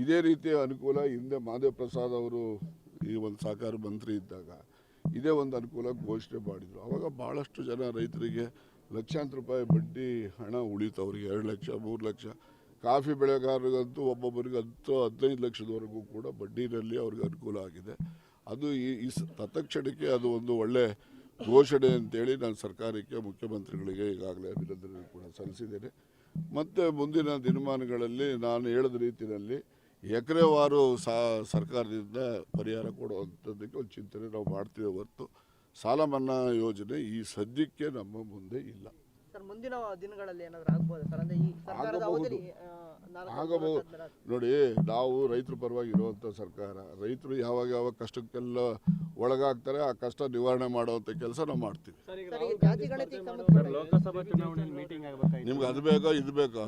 ಇದೇ ರೀತಿಯ ಅನುಕೂಲ ಹಿಂದೆ ಮಾದೇವ ಪ್ರಸಾದ್ ಅವರು ಈ ಒಂದು ಸಹಕಾರ ಮಂತ್ರಿ ಇದ್ದಾಗ ಇದೇ ಒಂದು ಅನುಕೂಲ ಘೋಷಣೆ ಮಾಡಿದರು. ಆವಾಗ ಭಾಳಷ್ಟು ಜನ ರೈತರಿಗೆ ಲಕ್ಷಾಂತರ ರೂಪಾಯಿ ಬಡ್ಡಿ ಹಣ ಉಳಿತು. ಅವರಿಗೆ 2 ಲಕ್ಷ 3 ಲಕ್ಷ, ಕಾಫಿ ಬೆಳೆಗಾರರಿಗಂತೂ ಒಬ್ಬೊಬ್ಬರಿಗೆ 10-15 ಲಕ್ಷದವರೆಗೂ ಕೂಡ ಬಡ್ಡಿನಲ್ಲಿ ಅವ್ರಿಗೆ ಅನುಕೂಲ ಆಗಿದೆ. ಅದು ಈ ತತ್ಕ್ಷಣಕ್ಕೆ ಅದು ಒಂದು ಒಳ್ಳೆ ಘೋಷಣೆ ಅಂತೇಳಿ ನಾನು ಸರ್ಕಾರಕ್ಕೆ, ಮುಖ್ಯಮಂತ್ರಿಗಳಿಗೆ ಈಗಾಗಲೇ ಅಭಿನಂದನೆ ಕೂಡ ಸಲ್ಲಿಸಿದ್ದೇನೆ. ಮತ್ತು ಮುಂದಿನ ದಿನಮಾನಗಳಲ್ಲಿ ನಾನು ಹೇಳಿದ ರೀತಿಯಲ್ಲಿ ಎಕರೆವಾರು ಸರ್ಕಾರದಿಂದ ಪರಿಹಾರ ಕೊಡುವಂಥದ್ದಕ್ಕೆ ಒಂದು ಚಿಂತನೆ ನಾವು ಮಾಡ್ತೀವಿ ಹೊರತು ಸಾಲ ಮನ್ನಾ ಯೋಜನೆ ಈ ಸದ್ಯಕ್ಕೆ ನಮ್ಮ ಮುಂದೆ ಇಲ್ಲ. ಸರ್, ಮುಂದಿನ ದಿನಗಳಲ್ಲಿ ಏನಾದರೂ ಆಗ್ಬೋದು ಸರ್? ಅಂದರೆ ಈ ಸರ್ಕಾರದ ಅವಧಿಯಲ್ಲಿ ಆಗಬಹುದು. ನೋಡಿ, ನಾವು ರೈತರ ಪರವಾಗಿ ಇರುವಂಥ ಸರ್ಕಾರ. ರೈತರು ಯಾವಾಗ ಕಷ್ಟಕ್ಕೆಲ್ಲ ಒಳಗಾಗ್ತಾರೆ, ಆ ಕಷ್ಟ ನಿವಾರಣೆ ಮಾಡುವಂಥ ಕೆಲಸ ನಾವು ಮಾಡ್ತೀವಿ. ನಿಮ್ಗೆ ಅದು ಬೇಕಾ ಇದು ಬೇಕಾ?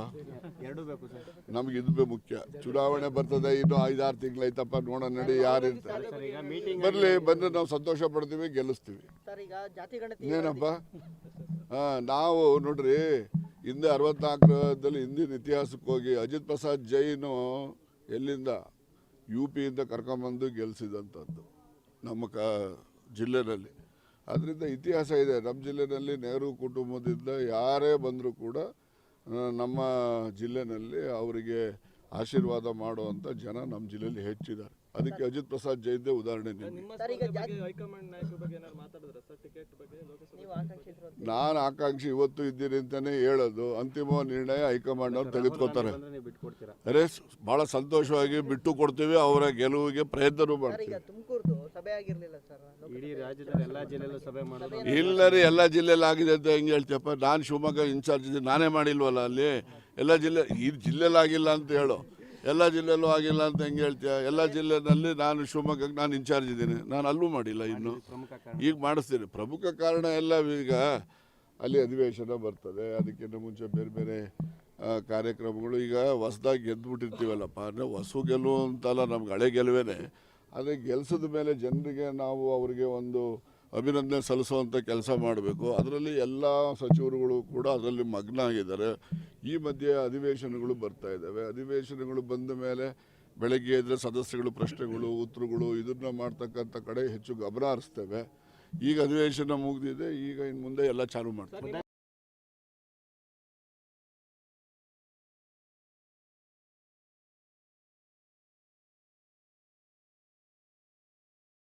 ನಮ್ಗೆ ಇದು ಮುಖ್ಯ. ಚುನಾವಣೆ ಬರ್ತದೆ, ಇನ್ನು 5-6 ತಿಂಗಳೈತಪ್ಪ, ನೋಡೋಣ ನಡಿ ಯಾರು ಇರ್ತಾರೆ, ಬಂದ್ರೆ ನಾವು ಸಂತೋಷ ಪಡ್ತೀವಿ, ಗೆಲ್ಲಿಸ್ತೀವಿ. ಏನಪ್ಪ ನಾವು ನೋಡ್ರಿ, ಹಿಂದೆ 64ರಲ್ಲಿ ಹಿಂದಿನ ಇತಿಹಾಸಕ್ಕೆ ಹೋಗಿ ಅಜಿತ್ ಪ್ರಸಾದ್ ಜೈನು ಎಲ್ಲಿಂದ UPಯಿಂದ ಕರ್ಕೊಂಬಂದು ಗೆಲ್ಲಿಸಿದಂಥದ್ದು ನಮ್ಮ ಜಿಲ್ಲೆನಲ್ಲಿ. ಅದರಿಂದ ಇತಿಹಾಸ ಇದೆ ನಮ್ಮ ಜಿಲ್ಲೆನಲ್ಲಿ. ನೆಹರು ಕುಟುಂಬದಿಂದ ಯಾರೇ ಬಂದರೂ ಕೂಡ ನಮ್ಮ ಜಿಲ್ಲೆನಲ್ಲಿ ಅವರಿಗೆ ಆಶೀರ್ವಾದ ಮಾಡುವಂಥ ಜನ ನಮ್ಮ ಜಿಲ್ಲೆಯಲ್ಲಿ ಹೆಚ್ಚಿದ್ದಾರೆ. ಅದಕ್ಕೆ ಅಜಿತ್ ಪ್ರಸಾದ್ ಜೈನ್ದೇ ಉದಾಹರಣೆ. ನಾನು ಆಕಾಂಕ್ಷಿ ಇವತ್ತು ಇದ್ದೀನಿ ಅಂತಾನೆ ಹೇಳೋದು. ಅಂತಿಮ ನಿರ್ಣಯ ಹೈಕಮಾಂಡ್ ಅವ್ರು ತೆಗೆದುಕೊತಾರೆ. ಅರೆ, ಬಹಳ ಸಂತೋಷವಾಗಿ ಬಿಟ್ಟು ಕೊಡ್ತೀವಿ. ಅವರ ಗೆಲುವಿಗೆ ಪ್ರಯತ್ನ ಮಾಡ್ತೀವಿ. ಇಲ್ಲ ರೀ, ಎಲ್ಲ ಜಿಲ್ಲೆಯಲ್ಲಿ ಆಗಿದೆ ಅಂತ ಹೆಂಗೆ ಹೇಳ್ತೀಯಪ್ಪ? ನಾನು ಶಿವಮೊಗ್ಗ ಇನ್ಚಾರ್ಜ್ ಇದ್ದೀನಿ, ನಾನೇ ಮಾಡಿಲ್ವಲ್ಲ ಅಲ್ಲಿ. ಎಲ್ಲ ಜಿಲ್ಲೆ, ಈ ಜಿಲ್ಲೆಯಲ್ಲಿ ಆಗಿಲ್ಲ ಅಂತ ಹೇಳು, ಎಲ್ಲ ಜಿಲ್ಲೆಯಲ್ಲೂ ಆಗಿಲ್ಲ ಅಂತ ಹೆಂಗೆ ಹೇಳ್ತೀಯ? ಎಲ್ಲ ಜಿಲ್ಲೆನಲ್ಲಿ ನಾನು ಶಿವಮೊಗ್ಗಕ್ಕೆ ನಾನು ಇನ್ಚಾರ್ಜ್ ಇದ್ದೀನಿ, ನಾನು ಅಲ್ಲೂ ಮಾಡಿಲ್ಲ, ಇನ್ನು ಈಗ ಮಾಡಿಸ್ತೀನಿ. ಪ್ರಮುಖ ಕಾರಣ ಎಲ್ಲ ಈಗ ಅಲ್ಲಿ ಅಧಿವೇಶನ ಬರ್ತದೆ, ಅದಕ್ಕಿಂತ ಮುಂಚೆ ಬೇರೆ ಬೇರೆ ಕಾರ್ಯಕ್ರಮಗಳು. ಈಗ ಹೊಸದಾಗಿ ಗೆದ್ದುಬಿಟ್ಟಿರ್ತೀವಲ್ಲಪ್ಪ, ಅಂದರೆ ಹೊಸ ಗೆಲುವು ಅಂತಲ್ಲ, ನಮ್ಗೆ ಹಳೆ ಗೆಲುವೇನೆ. ಅದೇ ಗೆಲ್ಸಿದ ಮೇಲೆ ಜನರಿಗೆ ನಾವು ಅವರಿಗೆ ಒಂದು ಅಭಿನಂದನೆ ಸಲ್ಲಿಸುವಂಥ ಕೆಲಸ ಮಾಡಬೇಕು. ಅದರಲ್ಲಿ ಎಲ್ಲ ಸಚಿವರುಗಳು ಕೂಡ ಅದರಲ್ಲಿ ಮಗ್ನ ಆಗಿದ್ದಾರೆ. ಈ ಮಧ್ಯೆ ಅಧಿವೇಶನಗಳು ಬರ್ತಾ ಇದ್ದಾವೆ. ಅಧಿವೇಶನಗಳು ಬಂದ ಮೇಲೆ ಬೆಳಗ್ಗೆ ಎದ್ರೆ ಸದಸ್ಯಗಳು ಪ್ರಶ್ನೆಗಳು, ಉತ್ತರಗಳು ಇದನ್ನು ಮಾಡ್ತಕ್ಕಂಥ ಕಡೆ ಹೆಚ್ಚು ಗಮನ ಹರಿಸ್ತೇವೆ. ಈಗ ಅಧಿವೇಶನ ಮುಗಿದಿದೆ, ಈಗ ಇನ್ನು ಮುಂದೆ ಎಲ್ಲ ಚಾಲೂ ಮಾಡ್ತೇವೆ.